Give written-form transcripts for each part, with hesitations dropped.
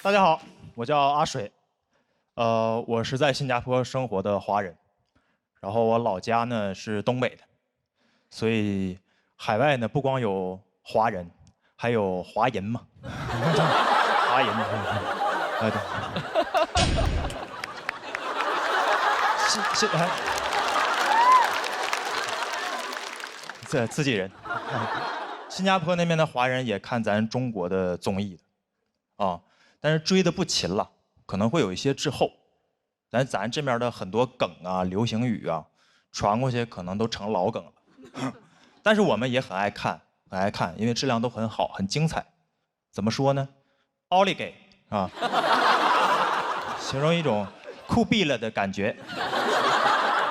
大家好，我叫阿水，我是在新加坡生活的华人，然后我老家呢是东北的，所以海外呢不光有华人，还有华人嘛，华人，哎对，哎，这自己人，新加坡那边的华人也看咱中国的综艺的，啊。但是追的不勤了，可能会有一些滞后。咱这边的很多梗啊、流行语啊，传过去可能都成老梗了。但是我们也很爱看，很爱看，因为质量都很好，很精彩。怎么说呢？奥利给啊，形容一种酷毙了的感觉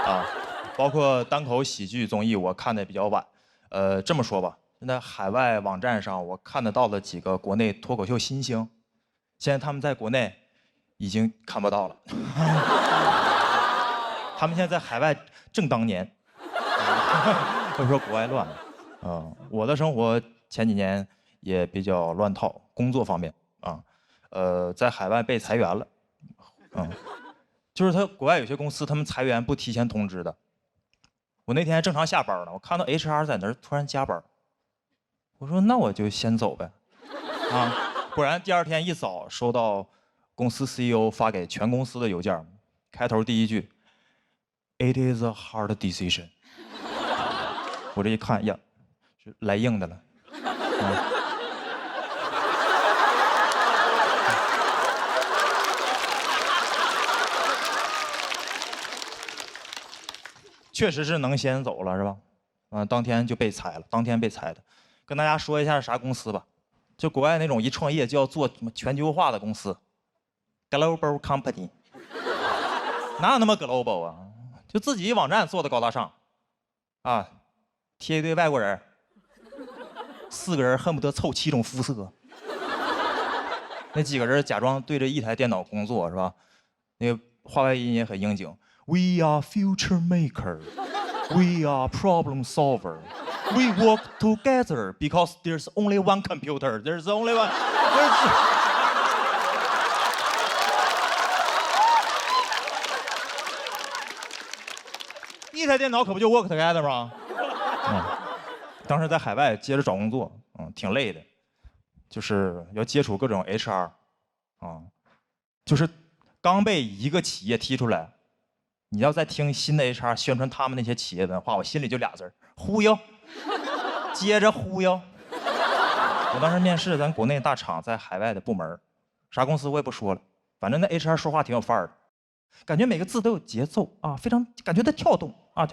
啊。包括单口喜剧综艺，我看的比较晚。这么说吧，现在海外网站上我看得到的几个国内脱口秀新星。现在他们在国内已经看不到了，他们现在在海外正当年，或者说国外乱了。我的生活前几年也比较乱套，工作方面啊，在海外被裁员了，就是国外有些公司他们裁员不提前通知的。我那天还正常下班呢，我看到 HR 在那儿突然加班，我说那我就先走呗，啊。果然，第二天一早收到公司 CEO 发给全公司的邮件，开头第一句 "It is a hard decision"。我这一看呀，是来硬的了。确实是能先走了，是吧？当天就被裁了，当天被裁的。跟大家说一下是啥公司吧。就国外那种一创业就要做什么全球化的公司 ，global company， 哪有那么 global 啊？就自己网站做的高大上，啊，贴一堆外国人，4个人恨不得凑7种肤色，那几个人假装对着一台电脑工作是吧？那个话外音也很应景 ，We are future maker, we are problem solver。We work together because there's only one computer. There's only one. 一台电脑可不就 work together 吗？当时在海外接着找工作，挺累的，就是要接触各种 HR，就是刚被一个企业踢出来，你要再听新的 HR 宣传他们那些企业文化，我心里就俩字儿：忽悠。接着忽悠。我当时面试咱国内大厂在海外的部门，啥公司我也不说了，反正那 HR 说话挺有范儿的，感觉每个字都有节奏啊，非常感觉在跳动啊。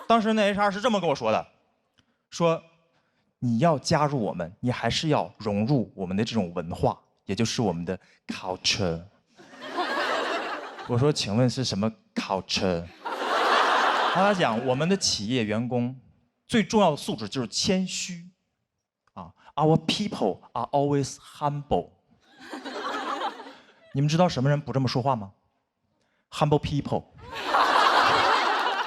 当时那 HR 是这么跟我说的，说你要加入我们，你还是要融入我们的这种文化，也就是我们的 culture。我说，请问是什么 culture？他讲，我们的企业员工最重要的素质就是谦虚，Our people are always humble。你们知道什么人不这么说话吗 ？Humble people。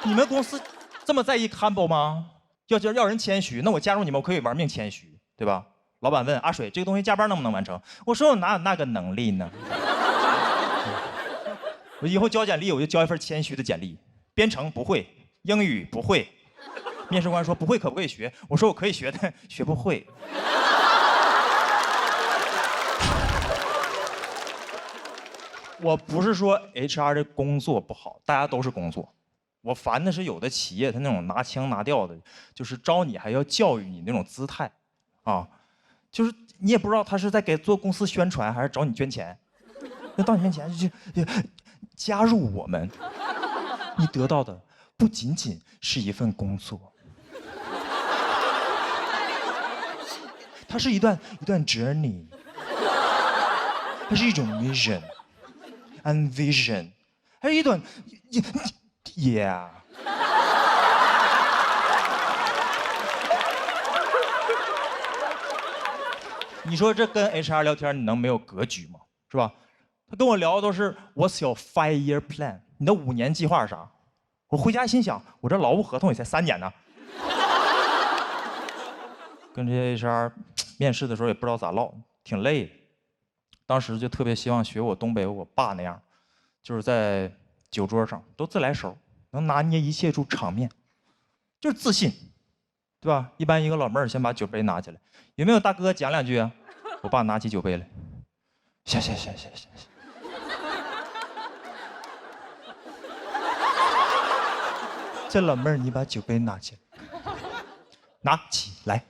你们公司这么在意 humble 吗？要人谦虚，那我加入你们，我可以玩命谦虚，对吧？老板问阿水，这个东西加班能不能完成？我说我哪有那个能力呢？我以后交简历，我就交一份谦虚的简历。编程不会，英语不会，面试官说不会可不可以学？我说我可以学，但学不会。我不是说 HR 的工作不好，大家都是工作。我烦的是有的企业他那种拿腔拿调的，就是招你还要教育你那种姿态，就是你也不知道他是在给做公司宣传还是找你捐钱。那到你面前就加入我们。你得到的不仅仅是一份工作，它是一段 journey， 它是一种 mission and vision， 还是一段 yeah。你说这跟 HR 聊天，你能没有格局吗？是吧？他跟我聊的都是 What's your 5-year plan？ 你的5年计划是啥？我回家心想，我这劳务合同也才3年呢。跟这些 HR 面试的时候也不知道咋唠，挺累的。当时就特别希望学我东北我爸那样，就是在酒桌上都自来熟，能拿捏一切出场面，就是自信，对吧？一般一个老妹儿先把酒杯拿起来，有没有大哥讲两句啊？我爸拿起酒杯来，行。这老妹儿，你把酒杯拿起来，拿起来。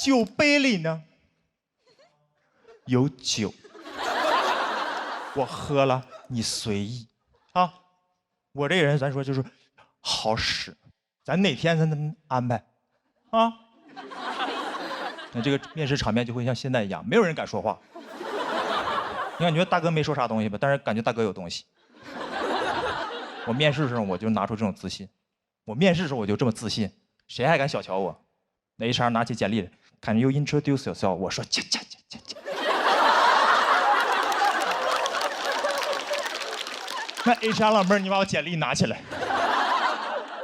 酒杯里呢有酒，我喝了，你随意啊。我这个人，咱说就是好使，咱哪天咱安排啊。那这个面试场面就会像现在一样，没有人敢说话。你感觉大哥没说啥东西吧？但是感觉大哥有东西。我面试的时候我就拿出这种自信，我面试的时候我就这么自信，谁还敢小瞧我？那 HR 拿起简历来。Can you introduce yourself？ 我说切。那 HR 老妹儿，你把我简历拿起来，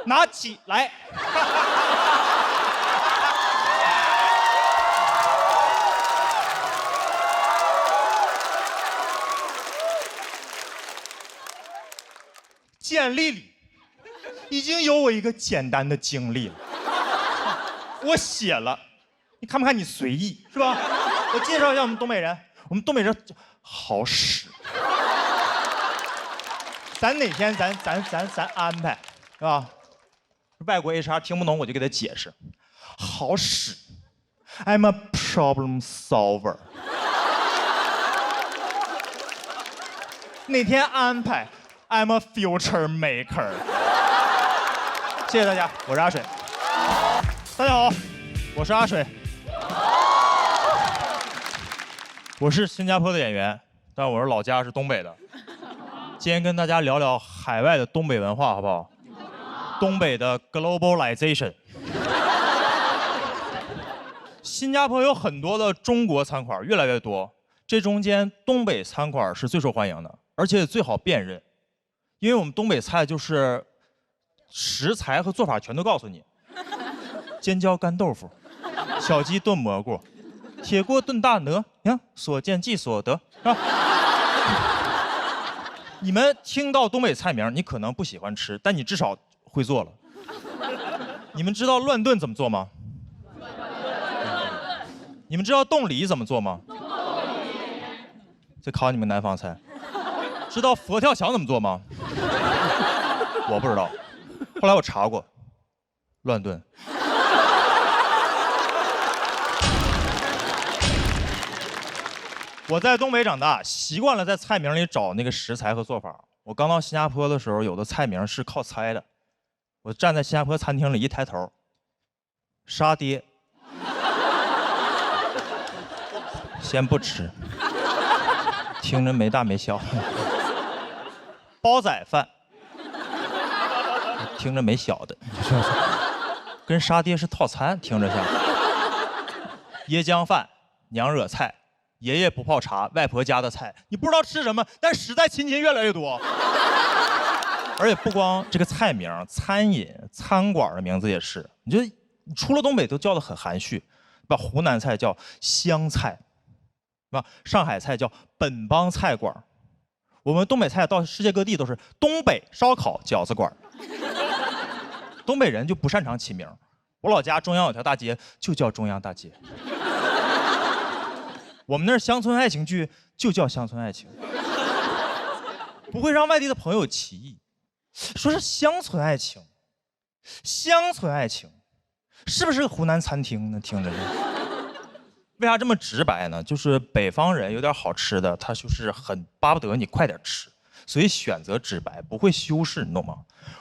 拿起来。简历里已经有我一个简单的经历了，我写了。你看不看？你随意是吧？我介绍一下我们东北人，我们东北人好使。咱哪天咱安排，是吧？外国 HR 听不懂我就给他解释，好使。I'm a problem solver。哪天安排 ？I'm a future maker。谢谢大家，我是阿水。大家好，我是阿水。我是新加坡的演员，但我是老家是东北的。今天跟大家聊聊海外的东北文化，好不好？东北的 globalization。新加坡有很多的中国餐馆，越来越多。这中间东北餐馆是最受欢迎的，而且最好辨认，因为我们东北菜就是食材和做法全都告诉你：尖椒干豆腐、小鸡炖蘑菇。铁锅炖大鹅，呀，所见即所得，是吧？你们听到东北菜名，你可能不喜欢吃，但你至少会做了。你们知道乱炖怎么做吗？你们知道冻梨怎么做吗？这考你们南方菜。知道佛跳墙怎么做吗？我不知道，后来我查过，乱炖。我在东北长大，习惯了在菜名里找那个食材和做法。我刚到新加坡的时候，有的菜名是靠猜的。我站在新加坡餐厅里一抬头，沙爹，先不吃，听着没大没小。煲仔饭，听着没小的，跟沙爹是套餐，听着像。椰浆饭，娘惹菜。爷爷不泡茶，外婆家的菜，你不知道吃什么，但实在亲戚越来越多。而且不光这个菜名，餐饮餐馆的名字也是，你觉得出了东北都叫得很含蓄，把湖南菜叫湘菜，是吧？上海菜叫本帮菜馆，我们东北菜到世界各地都是东北烧烤饺子馆。东北人就不擅长起名，我老家中央有条大街就叫中央大街。我们那儿乡村爱情剧就叫乡村爱情，不会让外地的朋友起疑，说是乡村爱情，乡村爱情，是不是个湖南餐厅呢？听着呢。为啥这么直白呢？就是北方人有点好吃的，他就是很巴不得你快点吃，所以选择直白，不会修饰，你懂吗？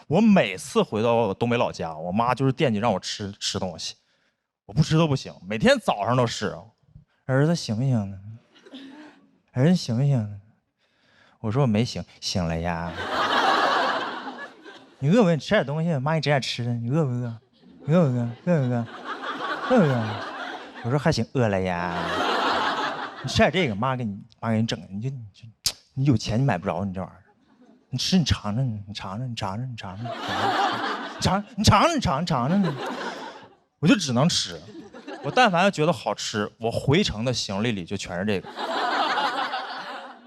我每次回到我东北老家，我妈就是惦记让我吃东西，我不吃都不行，每天早上都是。儿子醒不醒呢？儿子醒不醒呢？我说我没醒，醒了呀。你饿不饿？你吃点东西，妈给你整点吃的。你饿不饿？你饿不饿？饿不饿？饿不饿？我说还行，饿了呀。你吃点这个，妈给你整。你有钱你买不着你这玩意儿，你你吃，你尝尝，你尝尝，你尝尝，你尝尝，你尝尝，我就只能吃。我但凡觉得好吃，我回程的行李里就全是这个。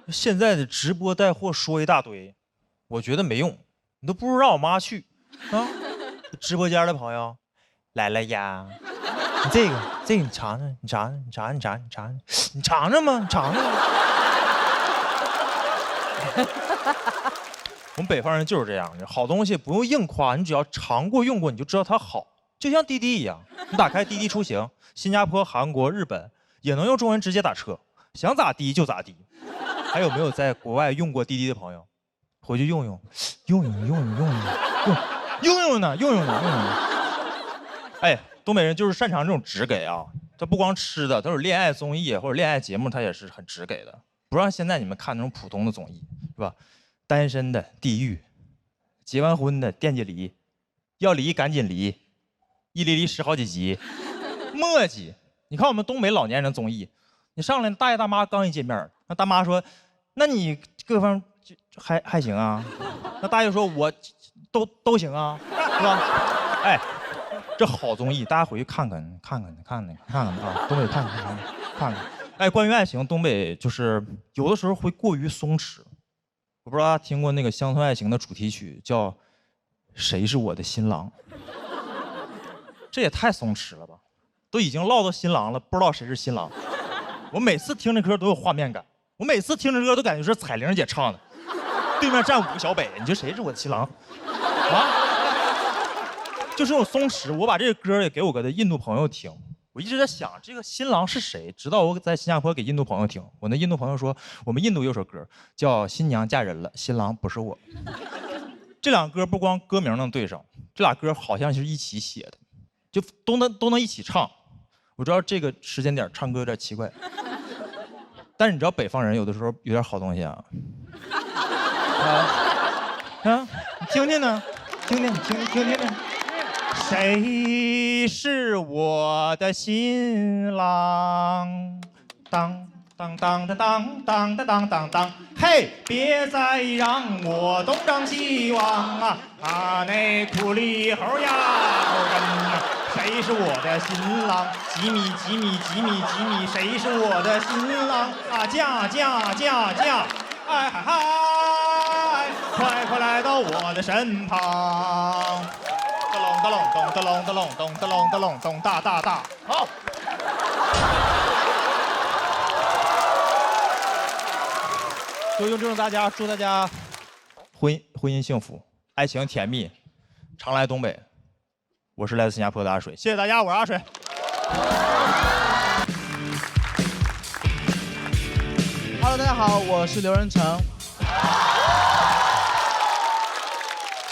现在的直播带货说一大堆，我觉得没用，你都不如让我妈去啊。直播间的朋友来了呀，你这个你尝尝，你尝尝，你尝尝，你尝尝，你尝尝吗？你尝尝。我们北方人就是这样，好东西不用硬夸，你只要尝过用过，你就知道它好。就像滴滴一样，你打开滴滴出行，新加坡、韩国、日本也能用中文直接打车，想咋滴就咋滴。还有没有在国外用过滴滴的朋友？回去用呢，用呢。哎，东北人就是擅长这种直给啊，他不光吃的，他有恋爱综艺或者恋爱节目，他也是很直给的。不让现在你们看那种普通的综艺，是吧？单身的地狱，结完婚的惦记离，要离赶紧离，一离10好几集，磨叽。你看我们东北老年人综艺，你上来大爷大妈刚一见面，那大妈说：“那你各方还行啊？”那大爷说：“我都行啊，是吧？”哎，这好综艺，大家回去看看啊，东北看看。哎，关于爱情，东北就是有的时候会过于松弛。我不知道大家听过那个乡村爱情的主题曲叫《谁是我的新郎》，这也太松弛了吧！都已经落到新郎了，不知道谁是新郎。我每次听这歌都有画面感，我每次听这歌都感觉是彩玲姐唱的，对面站5个小北，你说谁是我的新郎？啊？就是这种松弛。我把这个歌也给我的印度朋友听。我一直在想这个新郎是谁，直到我在新加坡给印度朋友听，我那印度朋友说，我们印度有首歌叫《新娘嫁人了，新郎不是我》。这两歌不光歌名能对上，这俩歌好像是一起写的，就都能一起唱。我知道这个时间点唱歌有点奇怪，但是你知道北方人有的时候有点好东西啊。你听听呢，听。谁是我的新郎？当当当当当当当当当！嘿，别再让我东张西望啊！那苦里猴呀猴人啊！谁是我的新郎？几米，谁是我的新郎啊？嫁！哎嗨嗨！快来到我的身旁！咚大，好。就用这种祝大家婚姻幸福，爱情甜蜜，常来东北。我是来自新加坡的阿水，谢谢大家，我是阿水。Hello， 大家好，我是刘仁成。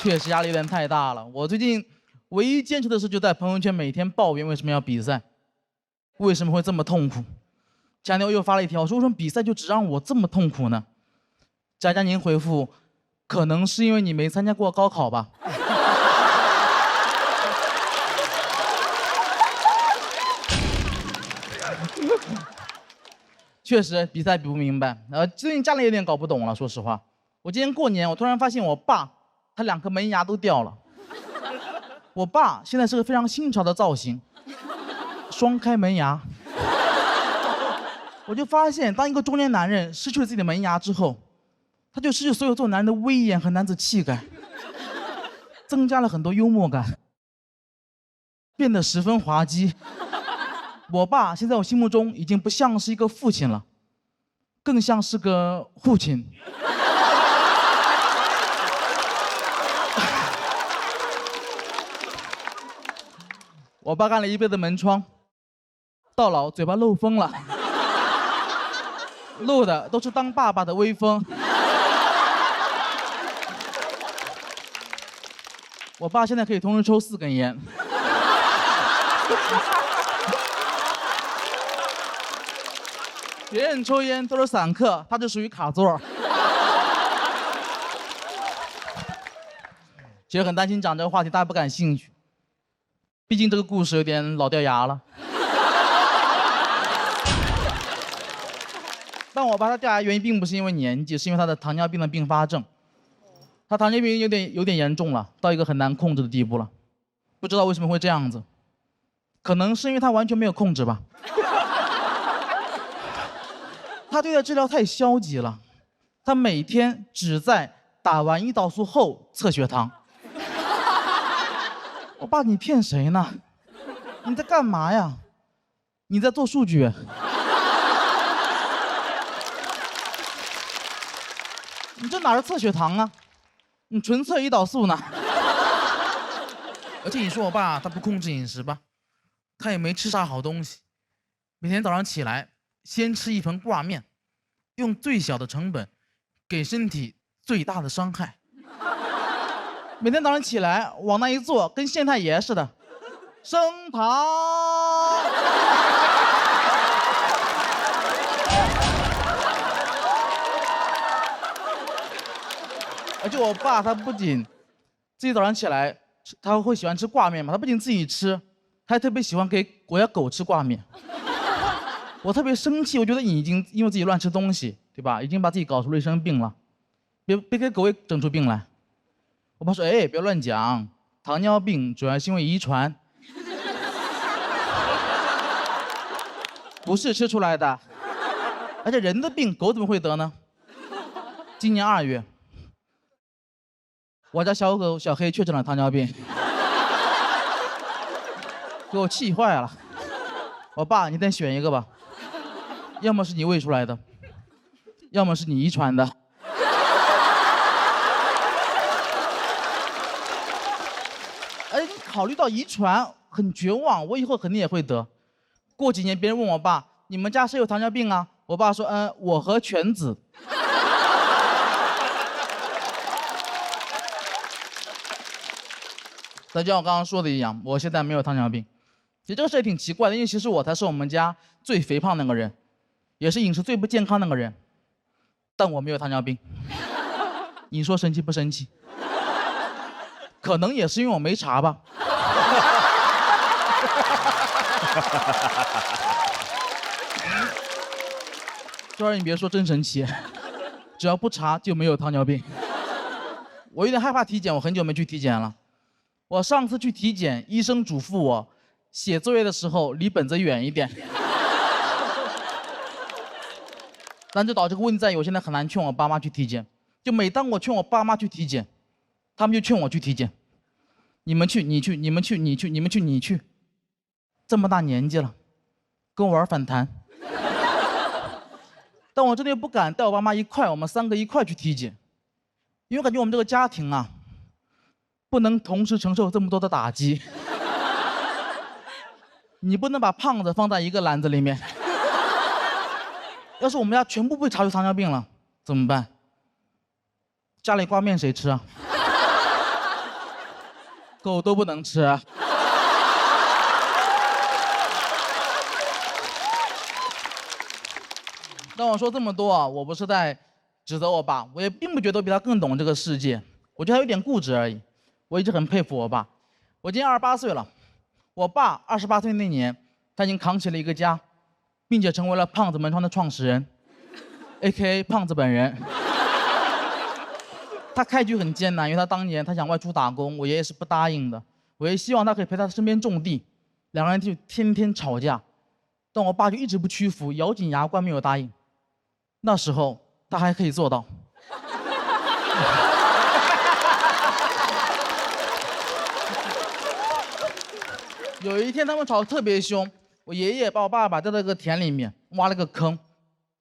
确实压力有点太大了，我最近唯一坚持的事就在朋友圈每天抱怨为什么要比赛，为什么会这么痛苦。贾牛又发了一条说，为什么比赛就只让我这么痛苦呢？佳宁回复，可能是因为你没参加过高考吧。确实比赛比不明白，最近家里有点搞不懂了。说实话，我今年过年，我突然发现我爸他2颗门牙都掉了。我爸现在是个非常新潮的造型，双开门牙。我就发现，当一个中年男人失去了自己的门牙之后，他就失去所有做男人的威严和男子气概，增加了很多幽默感，变得十分滑稽。我爸现在我心目中已经不像是一个父亲了，更像是个父亲。我爸干了一辈子门窗，到老嘴巴漏风了，漏的都是当爸爸的威风。我爸现在可以同时抽4根烟。别人抽烟都是散客，他就属于卡座。其实很担心讲这个话题，大家不感兴趣。毕竟这个故事有点老掉牙了。但我爸他掉牙原因并不是因为年纪，是因为他的糖尿病的并发症。他糖尿病有点严重了，到一个很难控制的地步了。不知道为什么会这样子，可能是因为他完全没有控制吧。他对待治疗太消极了，他每天只在打完胰岛素后测血糖。我爸，你骗谁呢？你在干嘛呀？你在做数据。你这哪是测血糖啊？你纯测胰岛素呢。而且你说我爸他不控制饮食吧，他也没吃啥好东西，每天早上起来先吃一盆挂面，用最小的成本给身体最大的伤害。每天早上起来往那一坐，跟县太爷似的，升堂。而且我爸他不仅自己早上起来他会喜欢吃挂面嘛，他不仅自己吃，他还特别喜欢给我家狗吃挂面。我特别生气，我觉得你已经因为自己乱吃东西，对吧？已经把自己搞出了一身病了，别给狗也整出病来。我爸说：“哎，别乱讲，糖尿病主要是因为遗传，不是吃出来的。而且人的病，狗怎么会得呢？”今年2月，我家小狗小黑确诊了糖尿病，给我气坏了。我爸，你得选一个吧，要么是你喂出来的，要么是你遗传的。哎，你考虑到遗传，很绝望，我以后肯定也会得。过几年别人问我爸，你们家谁有糖尿病啊？我爸说，我和犬子。但就像我刚刚说的一样，我现在没有糖尿病。其实这个事也挺奇怪的，因为其实我才是我们家最肥胖那个人，也是饮食最不健康那个人，但我没有糖尿病。你说神奇不神奇？可能也是因为我没查吧。这你别说，真神奇，只要不查就没有糖尿病。我有点害怕体检，我很久没去体检了。我上次去体检，医生嘱咐我写作业的时候离本子远一点。但就导致个问题在于，我现在很难劝我爸妈去体检。就每当我劝我爸妈去体检，他们就劝我去体检。你们去，你去，你们去，你去，你们去，你去。这么大年纪了，跟我玩反弹。但我真的又不敢带我爸妈一块，我们3个一块去体检，因为我感觉我们这个家庭啊，不能同时承受这么多的打击。你不能把胖子放在一个篮子里面。要是我们家全部被查出糖尿病了，怎么办？家里挂面谁吃啊？狗都不能吃啊。但我说这么多啊，我不是在指责我爸，我也并不觉得我比他更懂这个世界，我觉得他有点固执而已。我一直很佩服我爸。我今年28岁了，我爸28岁那年，他已经扛起了一个家，并且成为了胖子门窗的创始人 ，A.K.A. 胖子本人。他开局很艰难，因为他当年他想外出打工，我爷爷是不答应的。我爷爷希望他可以陪他身边种地，两个人就天天吵架，但我爸就一直不屈服，咬紧牙关没有答应。那时候他还可以做到。有一天他们吵得特别凶，我爷爷把我爸爸带到一个田里面，挖了个坑，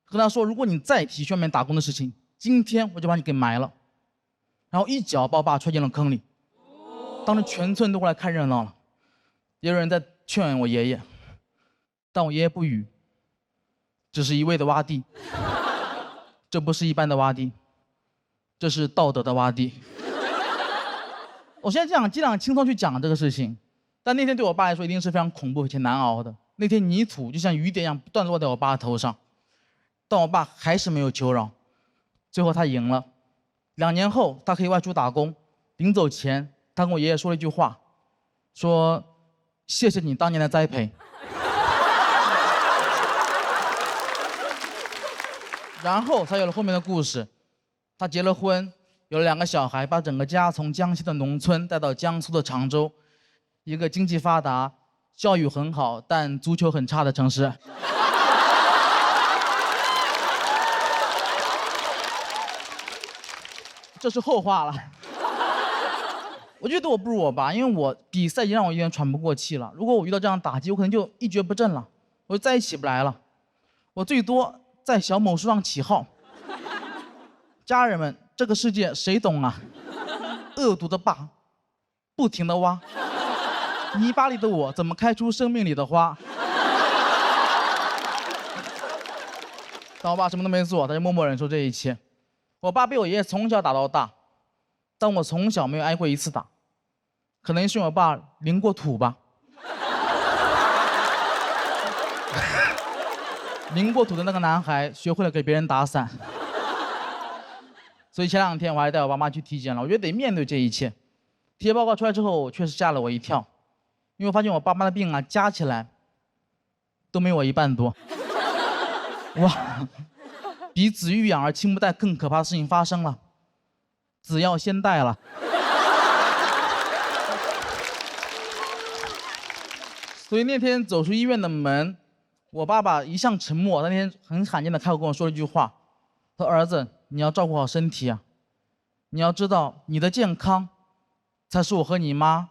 跟他说：“如果你再提去外面打工的事情，今天我就把你给埋了。”然后一脚把我爸踹进了坑里。当时全村都过来看热闹了，也有人在劝我爷爷，但我爷爷不语，只是一味的挖地。这不是一般的挖地，这是道德的挖地。我现在尽量轻松去讲这个事情，但那天对我爸来说一定是非常恐怖且难熬的。那天泥土就像雨点一样不断落在我爸的头上，但我爸还是没有求饶，最后他赢了。2年后，他可以外出打工，临走前，他跟我爷爷说了一句话，说：“谢谢你当年的栽培。”然后才有了后面的故事。他结了婚，有了2个小孩，把整个家从江西的农村带到江苏的常州，一个经济发达、教育很好但足球很差的城市。这是后话了。我觉得我不如我爸，因为我比赛已经让我有点喘不过气了。如果我遇到这样打击，我可能就一蹶不振了，我就再也起不来了。我最多在小某书上起号。家人们，这个世界谁懂啊？恶毒的爸，不停地挖，泥巴里的我怎么开出生命里的花？但我爸什么都没做，他就默默忍受这一切。我爸被我爷爷从小打到大，但我从小没有挨过1次打，可能是我爸淋过土吧。淋过土的那个男孩学会了给别人打伞。所以前2天我还带我爸妈去体检了，我觉得得面对这一切。体检报告出来之后，确实吓了我一跳，因为我发现我爸妈的病啊加起来都没我1半多。哇，比子欲养而亲不待更可怕的事情发生了，子要先带了。所以那天走出医院的门，我爸爸一向沉默，那天很罕见的开口跟我说了一句话，他说：“儿子，你要照顾好身体啊，你要知道你的健康才是我和你妈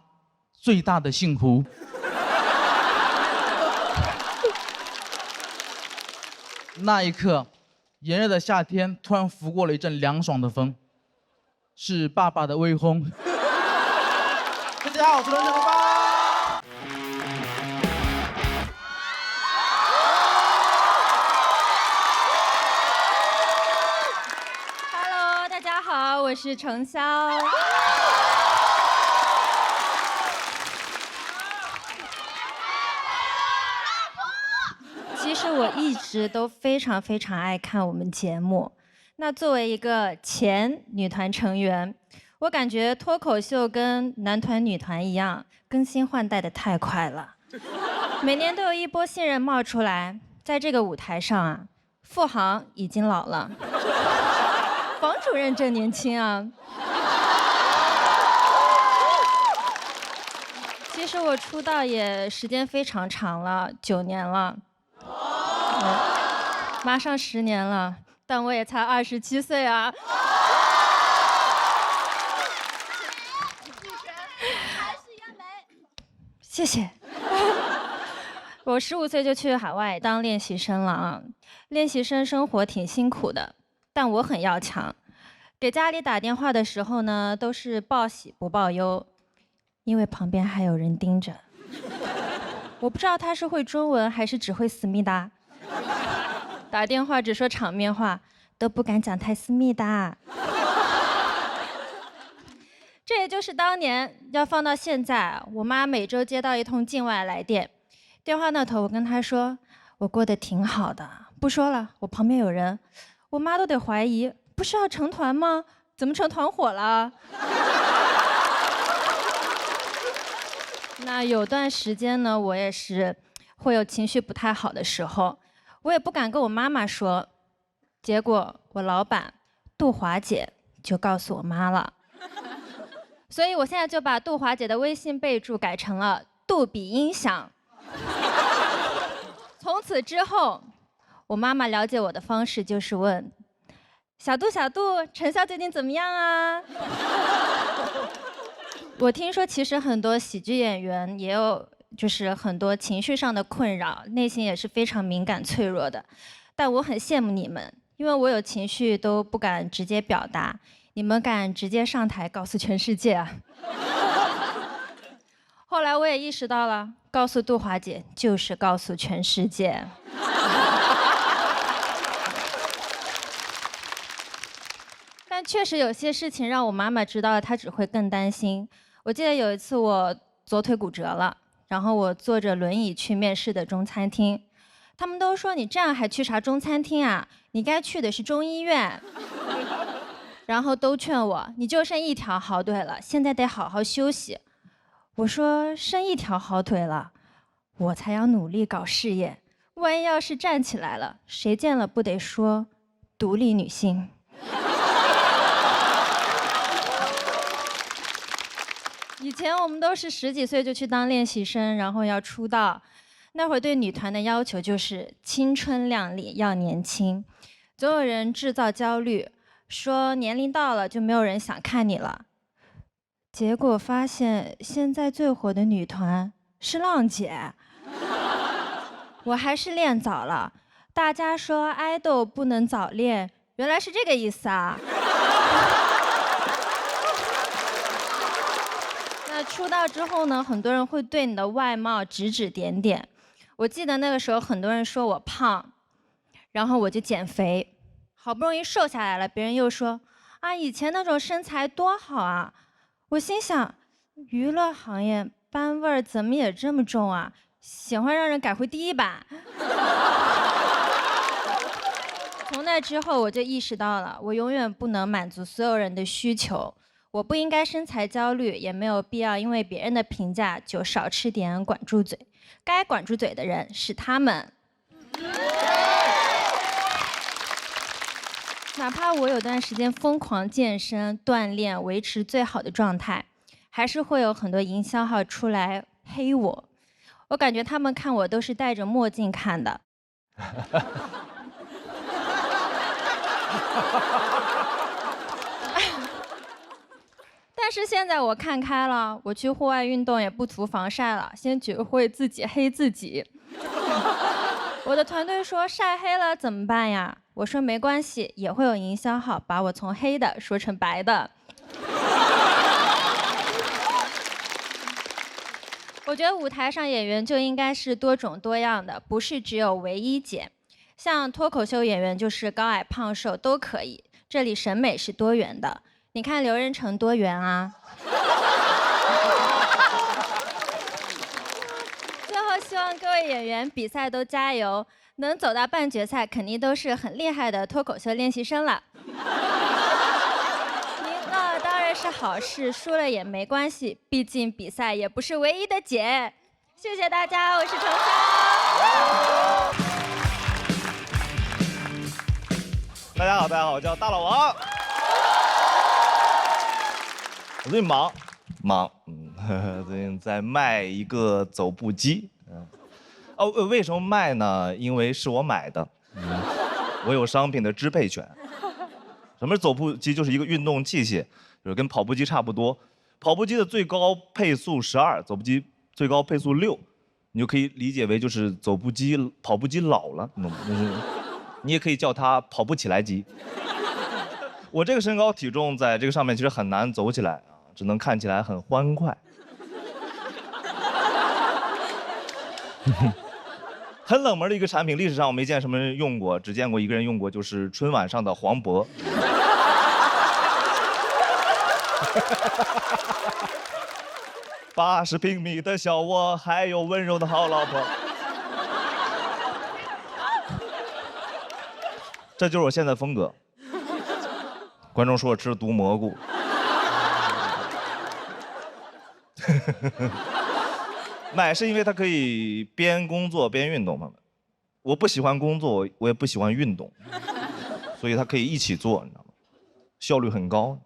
最大的幸福。”那一刻，炎热的夏天突然拂过了一阵凉爽的风，是爸爸的微风。大家好，我是龙小爸。Hello， 大家好，我是程潇。其实我一直都非常爱看我们节目。那作为一个前女团成员，我感觉脱口秀跟男团女团一样，更新换代的太快了。每年都有一波新人冒出来，在这个舞台上啊，付航已经老了，房主任正年轻啊。其实我出道也时间非常长了，9年了。马上10年了，但我也才27岁啊。谢谢。我15岁就去海外当练习生了啊。练习生生活挺辛苦的，但我很要强。给家里打电话的时候呢，都是报喜不报忧，因为旁边还有人盯着。我不知道他是会中文还是只会思密达。打电话只说场面话，都不敢讲太私密的。这也就是当年要放到现在，我妈每周接到一通境外来电，电话那头我跟她说我过得挺好的，不说了，我旁边有人，我妈都得怀疑，不是要成团吗？怎么成团伙了？那有段时间呢，我也是会有情绪不太好的时候，我也不敢跟我妈妈说，结果我老板杜华姐就告诉我妈了，所以我现在就把杜华姐的微信备注改成了杜比音响。从此之后，我妈妈了解我的方式就是问小杜，陈潇最近怎么样啊？我听说其实很多喜剧演员也有就是很多情绪上的困扰，内心也是非常敏感脆弱的，但我很羡慕你们，因为我有情绪都不敢直接表达，你们敢直接上台告诉全世界啊。后来我也意识到了，告诉杜华姐就是告诉全世界。但确实有些事情让我妈妈知道了，她只会更担心。我记得有一次我左腿骨折了，然后我坐着轮椅去面试的中餐厅，他们都说你这样还去啥中餐厅啊？你该去的是中医院。然后都劝我，你就剩1条好腿了，现在得好好休息。我说剩1条好腿了，我才要努力搞事业，万一要是站起来了，谁见了不得说独立女性？以前我们都是10几岁就去当练习生，然后要出道。那会儿对女团的要求就是青春靓丽，要年轻。总有人制造焦虑，说年龄到了就没有人想看你了。结果发现现在最火的女团是浪姐。我还是练早了。大家说爱豆不能早恋，原来是这个意思啊。那出道之后呢，很多人会对你的外貌指指点点。我记得那个时候很多人说我胖，然后我就减肥，好不容易瘦下来了，别人又说啊，以前那种身材多好啊。我心想，娱乐行业班味儿怎么也这么重啊？喜欢让人改回第一版。从那之后，我就意识到了，我永远不能满足所有人的需求。我不应该身材焦虑，也没有必要因为别人的评价就少吃点管住嘴。该管住嘴的人是他们。哪怕我有段时间疯狂健身、锻炼，维持最好的状态，还是会有很多营销号出来黑我。我感觉他们看我都是戴着墨镜看的。但是现在我看开了，我去户外运动也不涂防晒了，先学会自己黑自己。我的团队说晒黑了怎么办呀？我说没关系，也会有营销号把我从黑的说成白的。我觉得舞台上演员就应该是多种多样的，不是只有唯一解。像脱口秀演员就是高矮胖瘦都可以，这里审美是多元的。你看刘仁成多元啊！最后希望各位演员比赛都加油，能走到半决赛肯定都是很厉害的脱口秀练习生了。赢了当然是好事，输了也没关系，毕竟比赛也不是唯一的解。谢谢大家，我是程潇。大家好，我叫大老王。我最近忙，最近在卖一个走步机。为什么卖呢？因为是我买的，我有商品的支配权。什么是走步机？就是一个运动器械，就是跟跑步机差不多。跑步机的最高配速12，走步机最高配速6，你就可以理解为就是跑步机老了，你懂吗？你也可以叫它跑不起来机。我这个身高体重在这个上面其实很难走起来啊，只能看起来很欢快。很冷门的一个产品，历史上我没见什么人用过，只见过一个人用过，就是春晚上的黄渤。80平米的小窝，还有温柔的好老婆。这就是我现在的风格。观众说我吃了毒蘑菇。买是因为它可以边工作边运动，朋友们。我不喜欢工作，我也不喜欢运动，所以它可以一起做，你知道吗？效率很高。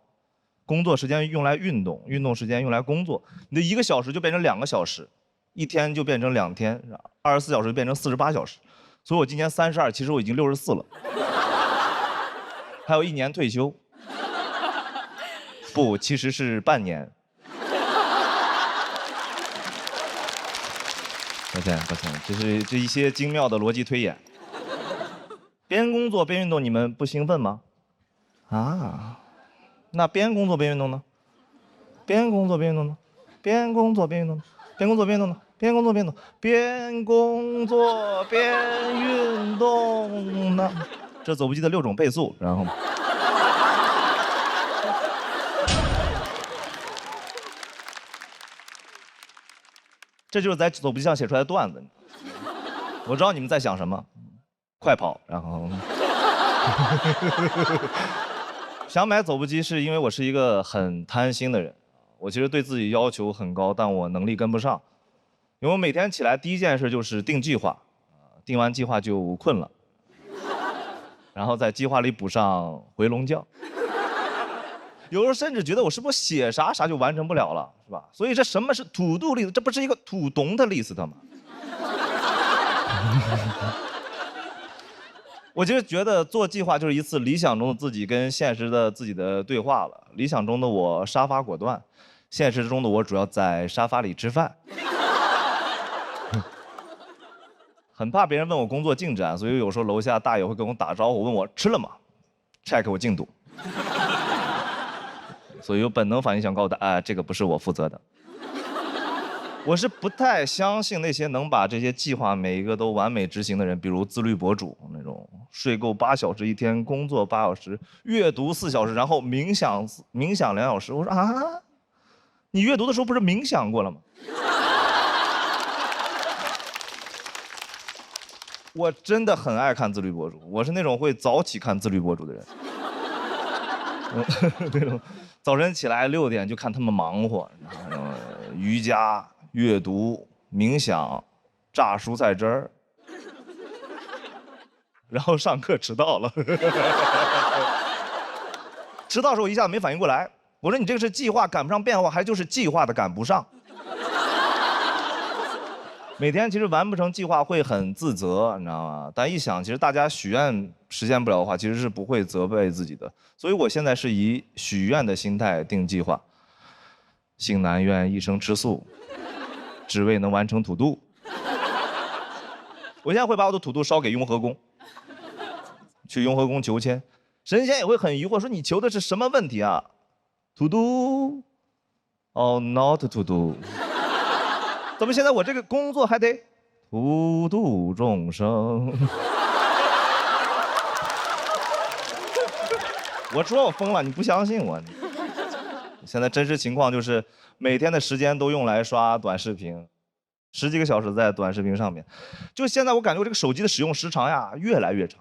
工作时间用来运动，运动时间用来工作，你的1个小时就变成2个小时，一天就变成2天，24小时就变成48小时。所以我今年32，其实我已经64了，还有1年退休。不，其实是半年。抱歉，这一些精妙的逻辑推演。边工作边运动，你们不兴奋吗？啊，那边工作边运动呢？边工作边运动呢？边工作边运动呢？边工作边运动呢？边工作边运动，边工作边运动呢？这走步机的6种配速，然后。这就是在走步机上写出来的段子。我知道你们在想什么，快跑，然后想买走步机是因为我是一个很贪心的人，我其实对自己要求很高，但我能力跟不上，因为我每天起来第一件事就是定计划，定完计划就困了，然后在计划里补上回笼觉。有时候甚至觉得我是不是写啥就完成不了了，是吧？所以这什么是土度 list？这不是一个土懂的 list 吗？我其实觉得做计划就是一次理想中的自己跟现实的自己的对话了。理想中的我杀伐果断，现实中的我主要在沙发里吃饭。很怕别人问我工作进展，所以有时候楼下大爷会跟我打招呼，问我吃了吗 ，check 我进度。所以有本能反应想告诉他，这个不是我负责的。我是不太相信那些能把这些计划每一个都完美执行的人，比如自律博主那种，睡够8小时一天，工作8小时，阅读4小时，然后冥想2小时。我说啊，你阅读的时候不是冥想过了吗？我真的很爱看自律博主，我是那种会早起看自律博主的人。那种早晨起来6点就看他们忙活，瑜伽、阅读、冥想、榨蔬菜汁儿，然后上课迟到了。迟到的时候我一下子没反应过来，我说你这个是计划赶不上变化，还就是计划的赶不上？每天其实完不成计划会很自责，你知道吗？但一想，其实大家许愿实现不了的话，其实是不会责备自己的。所以我现在是以许愿的心态定计划。性难愿一生吃素，只为能完成土度。我现在会把我的土度烧给雍和宫，去雍和宫求签，神仙也会很疑惑，说你求的是什么问题啊？土度？哦 ，not to do。怎么现在我这个工作还得普度众生？我说我疯了，你不相信我？现在真实情况就是每天的时间都用来刷短视频，10几个小时在短视频上面。就现在我感觉我这个手机的使用时长呀越来越长，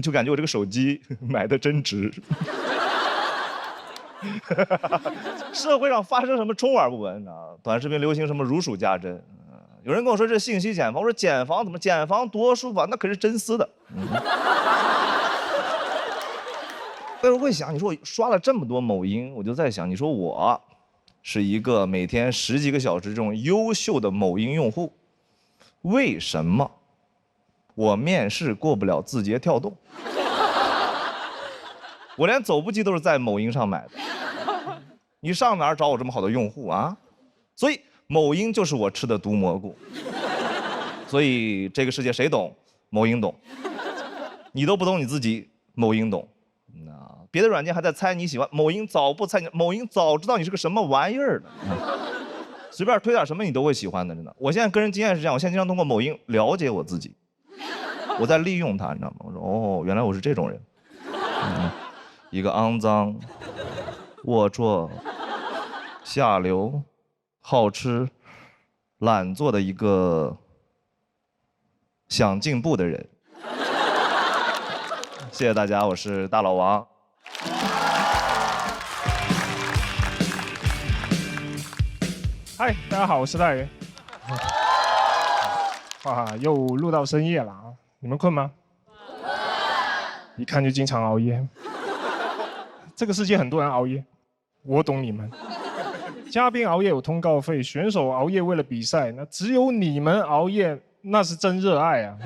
就感觉我这个手机买的真值。社会上发生什么充耳不闻，你知道吗？短视频流行什么如数家珍。有人跟我说这是信息茧房，我说茧房怎么茧房多舒服啊，那可是真丝的。但是我会想，你说我刷了这么多某音，我就在想，你说我是一个每天10几个小时这种优秀的某音用户，为什么我面试过不了字节跳动？我连走步机都是在某音上买的，你上哪儿找我这么好的用户啊？所以某音就是我吃的毒蘑菇。所以这个世界谁懂？某音懂。你都不懂你自己，某音懂。别的软件还在猜你喜欢，某音早不猜你，某音早知道你是个什么玩意儿的。随便推点什么你都会喜欢的，真的。我现在个人经验是这样，我现在经常通过某音了解我自己，我在利用它，你知道吗？我说哦，原来我是这种人。一个肮脏、龌龊、下流、好吃、懒做的一个想进步的人。谢谢大家，我是大老王。嗨，大家好，我是大爷。哇，又录到深夜了啊！你们困吗？一看就经常熬夜。这个世界很多人熬夜，我懂你们。嘉宾熬夜有通告费，选手熬夜为了比赛，那只有你们熬夜，那是真热爱啊！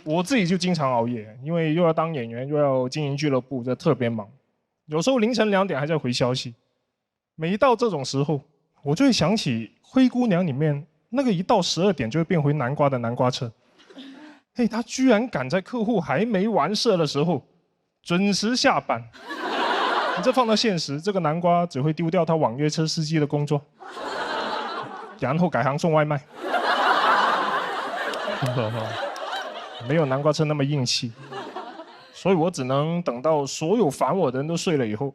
我自己就经常熬夜，因为又要当演员，又要经营俱乐部，这特别忙。有时候凌晨2点还在回消息。每到这种时候，我就会想起《灰姑娘》里面那个一到12点就会变回南瓜的南瓜车。嘿，他居然赶在客户还没完事的时候准时下班。你这放到现实，这个南瓜只会丢掉他网约车司机的工作，然后改行送外卖。没有南瓜车那么硬气，所以我只能等到所有烦我的人都睡了以后，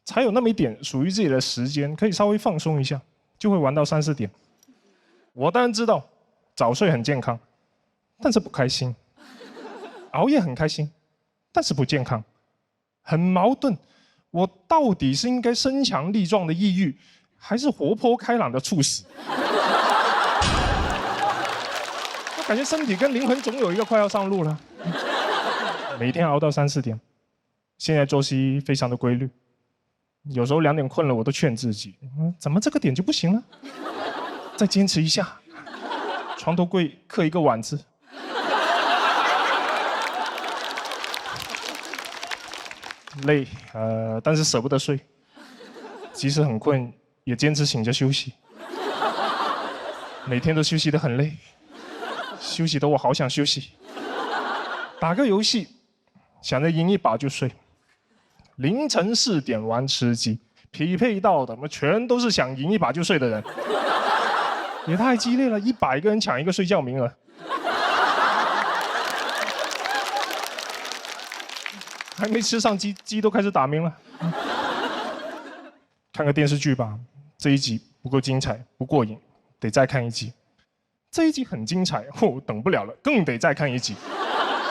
才有那么一点属于自己的时间，可以稍微放松一下，就会玩到3、4点。我当然知道早睡很健康，但是不开心；熬夜很开心，但是不健康，很矛盾。我到底是应该身强力壮的抑郁，还是活泼开朗的猝死？感觉身体跟灵魂总有一个快要上路了。每天熬到3、4点，现在作息非常的规律。有时候2点困了，我都劝自己，怎么这个点就不行了？再坚持一下，床头柜刻一个碗字。累，但是舍不得睡，即使很困，也坚持醒着休息。每天都休息得很累，休息得我好想休息。打个游戏，想着赢一把就睡。凌晨4点玩吃鸡，匹配到的全都是想赢一把就睡的人，也太激烈了，100个人抢一个睡觉名额。还没吃上鸡，鸡都开始打鸣了。看个电视剧吧，这一集不够精彩，不过瘾，得再看一集。这一集很精彩，等不了了，更得再看一集。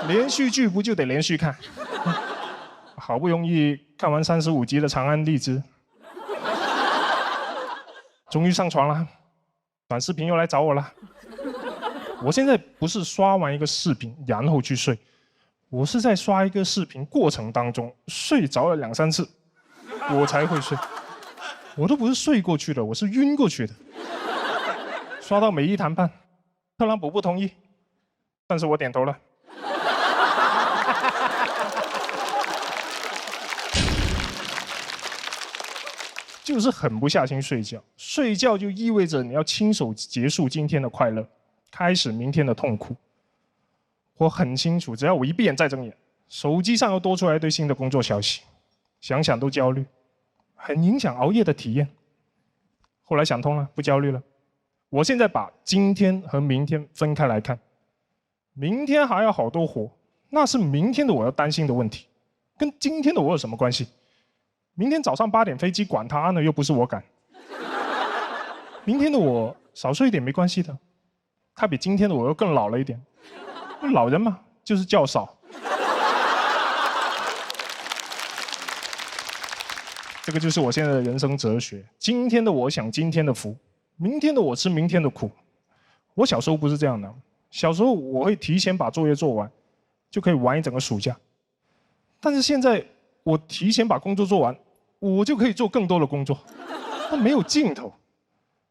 连续剧不就得连续看？好不容易看完35集的《长安荔枝》，终于上床了。短视频又来找我了。我现在不是刷完一个视频然后去睡。我是在刷一个视频过程当中睡着了2、3次，我才会睡。我都不是睡过去的，我是晕过去的。刷到美伊谈判，特朗普不同意，但是我点头了。就是狠不下心睡觉，睡觉就意味着你要亲手结束今天的快乐，开始明天的痛苦。我很清楚，只要我一闭眼再睁眼，手机上又多出来一堆新的工作消息，想想都焦虑，很影响熬夜的体验。后来想通了，不焦虑了。我现在把今天和明天分开来看，明天还有好多活，那是明天的我要担心的问题，跟今天的我有什么关系？明天早上8点飞机，管他呢，又不是我赶。明天的我少睡一点没关系的，他比今天的我又更老了一点。老人嘛，就是觉少。这个就是我现在的人生哲学。今天的我享今天的福，明天的我吃明天的苦。我小时候不是这样的，小时候我会提前把作业做完，就可以玩一整个暑假。但是现在我提前把工作做完，我就可以做更多的工作，它没有尽头。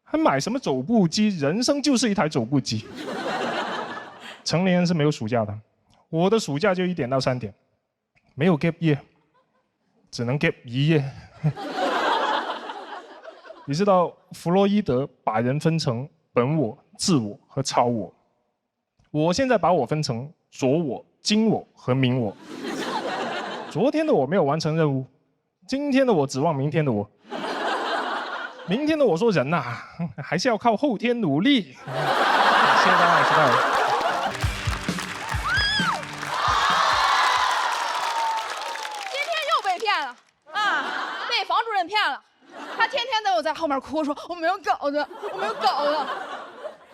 还买什么走步机？人生就是一台走步机。成年人是没有暑假的，我的暑假就1点到3点，没有 gap year， 只能 gap 1夜。你知道弗洛伊德把人分成本我、自我和超我，我现在把我分成昨我、今我和明我。昨天的我没有完成任务，今天的我指望明天的我，明天的我说人呐，还是要靠后天努力。谢谢大家，谢谢大家。被房主任骗了，他天天都有在后面哭说我没有稿子，我没有稿子。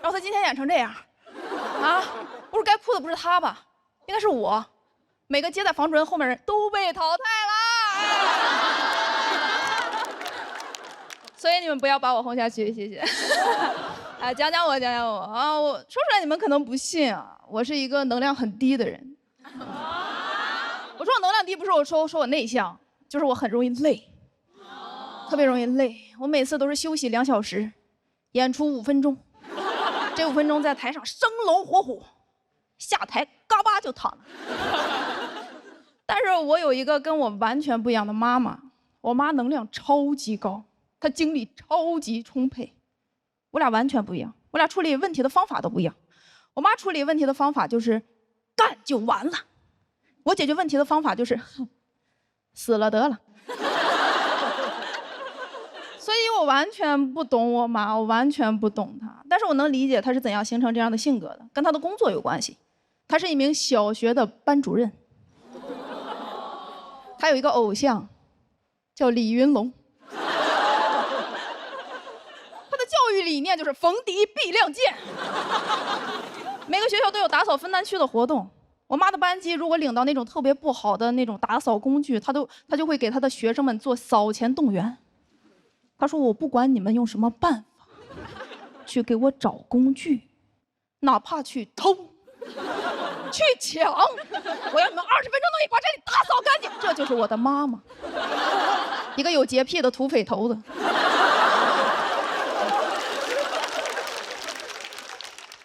然后他今天演成这样，啊，不是该哭的不是他吧？应该是我。每个接在房主任后面人都被淘汰了，所以你们不要把我轰下去，谢谢。啊，讲讲我啊，我说出来你们可能不信啊，我是一个能量很低的人。我说我能量低，不是我说我内向，就是我很容易累。特别容易累，我每次都是休息2小时，演出5分钟，这5分钟在台上生龙活虎，下台嘎巴就躺了。但是我有一个跟我完全不一样的妈妈，我妈能量超级高，她精力超级充沛，我俩完全不一样，我俩处理问题的方法都不一样。我妈处理问题的方法就是干就完了，我解决问题的方法就是死了得了。所以我完全不懂我妈，我完全不懂她，但是我能理解她是怎样形成这样的性格的，跟她的工作有关系。她是一名小学的班主任，她有一个偶像，叫李云龙。她的教育理念就是逢敌必亮剑。每个学校都有打扫分担区的活动，我妈的班级如果领到那种特别不好的那种打扫工具，她就会给她的学生们做扫前动员。他说：“我不管你们用什么办法去给我找工具，哪怕去偷、去抢，我要你们20分钟内把这里打扫干净。这就是我的妈妈，一个有洁癖的土匪头子。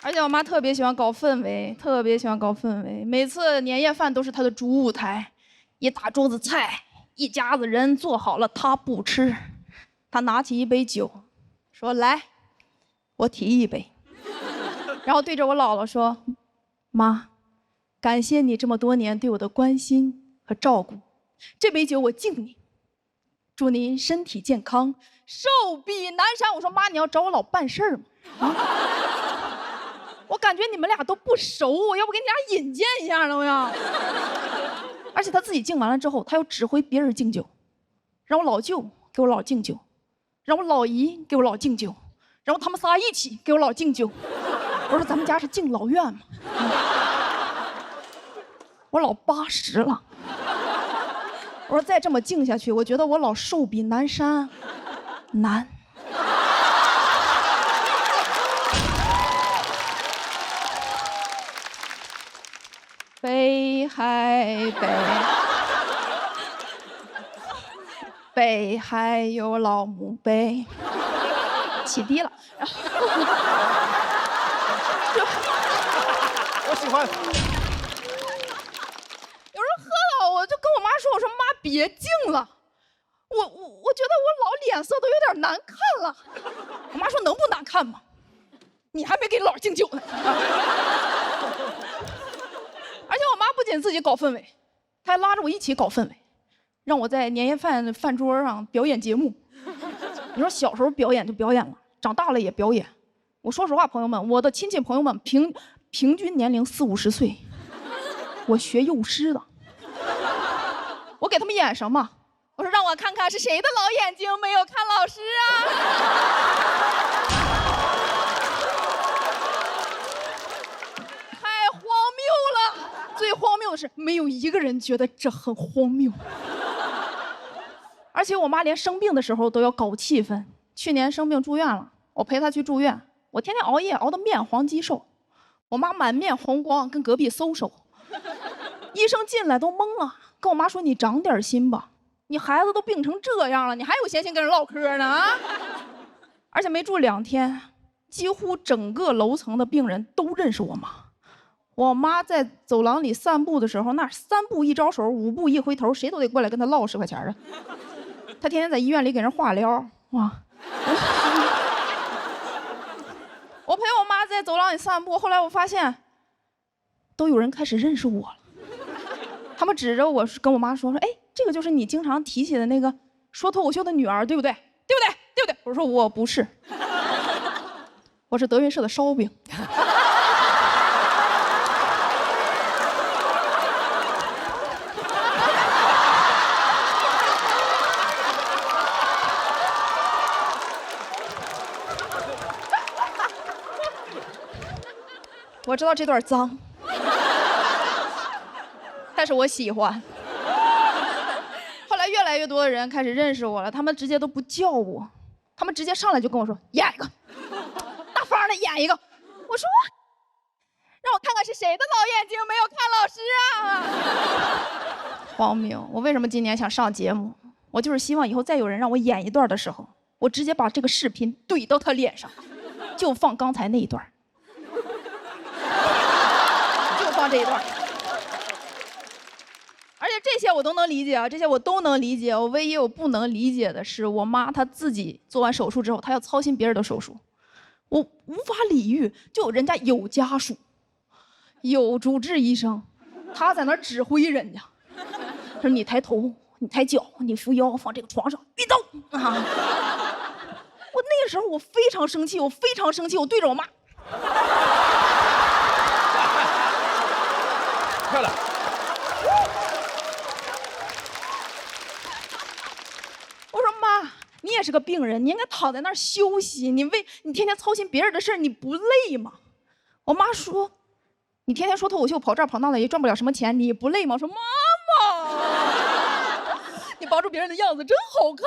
而且我妈特别喜欢搞氛围，特别喜欢搞氛围。每次年夜饭都是她的主舞台，一大桌子菜，一家子人做好了，她不吃，她拿起一杯酒，说：“来，我提一杯。”然后对着我姥姥说：“妈，感谢你这么多年对我的关心和照顾，这杯酒我敬你，祝您身体健康，寿比南山。”我说：“妈，你要找我姥办事儿吗？啊？我感觉你们俩都不熟，我要不给你俩引荐一下了，我要。”而且他自己敬完了之后，他又指挥别人敬酒，让我老舅给我姥敬酒，让我老姨给我姥敬酒，然后他们仨一起给我姥敬酒。我说咱们家是敬老院嘛，我老80了。我说再这么敬下去，我觉得我老寿比南山难。北海北海有老墓碑，起低了。我喜欢。有人喝了，我就跟我妈说：“我说妈，别敬了，我觉得我老脸色都有点难看了。”我妈说：“能不难看吗？你还没给姥敬酒呢。”而且我妈不仅自己搞氛围，她还拉着我一起搞氛围，让我在年夜饭饭桌上表演节目。你说小时候表演就表演了，长大了也表演。我说实话，朋友们，我的亲戚朋友们平均年龄40、50岁，我学幼师的。我给他们演什么？我说让我看看是谁的老眼睛没有看老师啊！太荒谬了！最荒谬的是，没有一个人觉得这很荒谬。而且我妈连生病的时候都要搞气氛。去年生病住院了，我陪她去住院，我天天熬夜熬得面黄肌瘦，我妈满面红光，跟隔壁搜手。医生进来都懵了，跟我妈说：“你长点心吧，你孩子都病成这样了，你还有闲心跟人唠嗑呢啊！”而且没住2天，几乎整个楼层的病人都认识我妈。我妈在走廊里散步的时候，那3步一招手，5步一回头，谁都得过来跟她唠10块钱啊。她天天在医院里给人化疗，哇！我陪我妈在走廊里散步，后来我发现，都有人开始认识我了。他们指着我跟我妈说：“哎，这个就是你经常提起的那个说脱口秀的女儿，对不对？对不对？对不对？”我说：“我不是，我是德云社的烧饼。”我知道这段脏，但是我喜欢。后来越来越多的人开始认识我了，他们直接都不叫我，他们直接上来就跟我说：“演一个，大方的演一个。”我说：“让我看看是谁的老眼睛没有看老师啊！”荒谬！我为什么今年想上节目？我就是希望以后再有人让我演一段的时候，我直接把这个视频怼到他脸上，就放刚才那一段。放这一段，而且这些我都能理解啊，这些我都能理解。我唯一我不能理解的是，我妈她自己做完手术之后，她要操心别人的手术，我无法理喻。就人家有家属，有主治医生，她在那儿指挥人家，说你抬头，你抬脚，你扶腰，放这个床上，运动啊！我那个时候我非常生气，我非常生气，我对着我妈。漂亮！我说妈，你也是个病人，你应该躺在那儿休息。你天天操心别人的事儿，你不累吗？我妈说，你天天说脱口秀，跑这儿跑那的，也赚不了什么钱，你不累吗？我说妈妈，你帮助别人的样子真好看。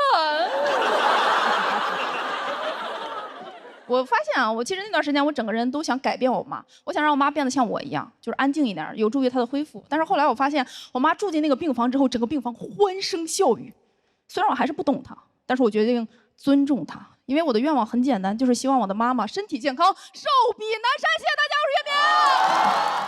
我发现啊，我其实那段时间我整个人都想改变我妈，我想让我妈变得像我一样，就是安静一点，有助于她的恢复。但是后来我发现，我妈住进那个病房之后，整个病房欢声笑语。虽然我还是不懂她，但是我决定尊重她，因为我的愿望很简单，就是希望我的妈妈身体健康，寿比南山。